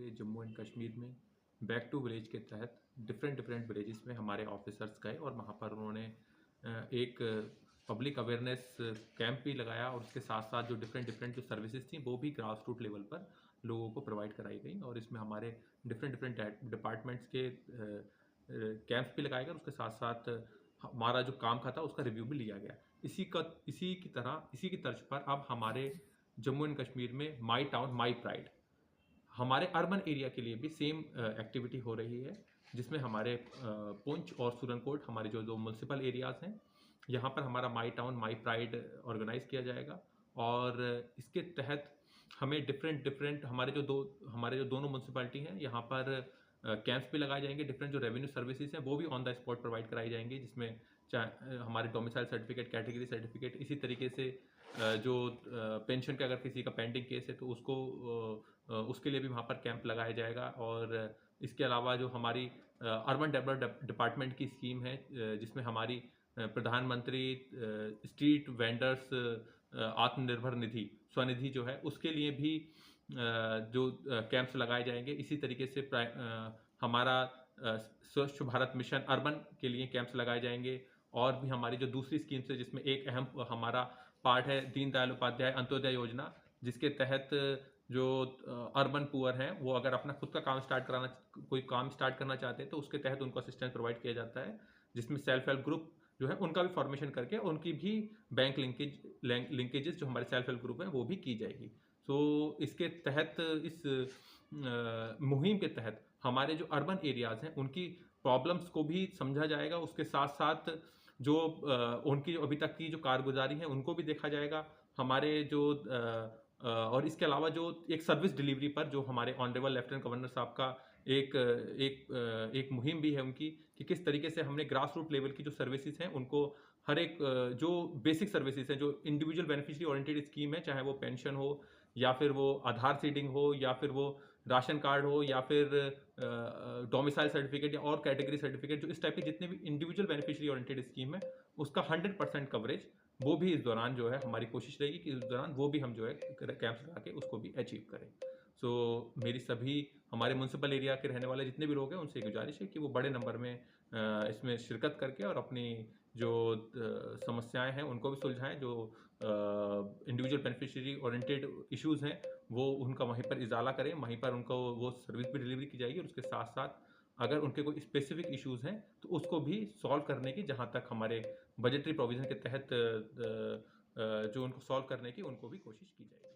पूरे जम्मू एंड कश्मीर में back to village के तहत डिफरेंट डिफरेंट विलेजेस में हमारे ऑफिसर्स गए और वहाँ पर उन्होंने एक पब्लिक अवेयरनेस कैंप भी लगाया और उसके साथ साथ जो डिफरेंट डिफरेंट जो सर्विसेज थी वो भी ग्रास रूट लेवल पर लोगों को प्रोवाइड कराई गई और इसमें हमारे डिफरेंट डिफरेंट डिपार्टमेंट्स के कैंप्स भी लगाए गए और उसके साथ साथ हमारा जो काम था उसका रिव्यू भी लिया गया। इसी की तर्ज पर अब हमारे जम्मू एंड कश्मीर में माई टाउन माई प्राइड हमारे अर्बन एरिया के लिए भी सेम एक्टिविटी हो रही है, जिसमें हमारे पुंछ और सुरनकोट हमारे जो दो म्यूनसिपल एरियाज़ हैं, यहाँ पर हमारा my town my pride organise किया जाएगा और इसके तहत हमें डिफरेंट डिफरेंट हमारे जो दोनों म्यूनसिपलिटी हैं यहाँ पर कैंप्स भी लगाए जाएंगे। डिफरेंट जो रेवेन्यू सर्विसेज हैं वो भी ऑन द स्पॉट प्रोवाइड कराई जाएंगी, जिसमें चाहे हमारे डोमिसाइल सर्टिफिकेट, कैटेगरी सर्टिफिकेट, इसी तरीके से जो पेंशन का अगर किसी का पेंडिंग केस है तो उसके लिए भी वहाँ पर कैंप लगाया जाएगा। और इसके अलावा जो हमारी अर्बन डेवलपमेंट डिपार्टमेंट की स्कीम है, जिसमें हमारी प्रधानमंत्री स्ट्रीट वेंडर्स आत्मनिर्भर निधि स्वनिधि जो है उसके लिए भी जो कैंप्स लगाए जाएंगे। इसी तरीके से हमारा स्वच्छ भारत मिशन अर्बन के लिए कैंप्स लगाए जाएंगे और भी हमारी जो दूसरी स्कीम्स है जिसमें एक अहम हमारा पार्ट है दीनदयाल उपाध्याय अंत्योदय योजना, जिसके तहत जो अर्बन पुअर हैं वो अगर अपना खुद का कोई काम स्टार्ट करना चाहते हैं तो उसके तहत उनको असिस्टेंस प्रोवाइड किया जाता है, जिसमें सेल्फ हेल्प ग्रुप जो है उनका भी फॉर्मेशन करके उनकी भी बैंक लिंकेजेस जो हमारे सेल्फ हेल्प ग्रुप हैं वो भी की जाएगी। सो इसके तहत इस मुहिम के तहत हमारे जो अर्बन एरियाज़ हैं उनकी प्रॉब्लम्स को भी समझा जाएगा, उसके साथ साथ जो उनकी अभी तक की जो कारगुजारी है उनको भी देखा जाएगा। हमारे जो और इसके अलावा जो एक सर्विस डिलीवरी पर जो हमारे ऑनरेबल लेफ्टिनेंट गवर्नर साहब का एक मुहिम भी है उनकी, कि किस तरीके से हमने ग्रास रूट लेवल की जो सर्विसेज हैं उनको हर एक जो बेसिक सर्विसेज हैं, जो इंडिविजुअल बेनिफिशियरी ओरिएंटेड स्कीम है, चाहे वो पेंशन हो या फिर वो आधार सीडिंग हो या फिर वो राशन कार्ड हो या फिर डोमिसाइल सर्टिफिकेट या और कैटेगरी सर्टिफिकेट, जो इस टाइप के जितने भी इंडिविजुअल बेनिफिशियरी ओरिएंटेड स्कीम है उसका 100% कवरेज वो भी इस दौरान जो है हमारी कोशिश रहेगी कि इस दौरान वो भी हम जो है कैंप्स लगा के उसको भी अचीव करें। सो मेरी सभी हमारे म्यूनसिपल एरिया के रहने वाले जितने भी लोग हैं उनसे गुजारिश है कि वो बड़े नंबर में इसमें शिरकत करके और अपनी जो समस्याएं हैं उनको भी सुलझाएं, जो इंडिविजुअल बेनिफिशियरी ओरिएंटेड इश्यूज़ हैं वो उनका वहीं पर इजाला करें, वहीं पर उनको वो सर्विस भी डिलीवरी की जाएगी और उसके साथ साथ अगर उनके कोई स्पेसिफिक इश्यूज़ हैं तो उसको भी सॉल्व करने की, जहाँ तक हमारे बजटरी प्रोविज़न के तहत जो उनको सॉल्व करने की उनको भी कोशिश की जाएगी।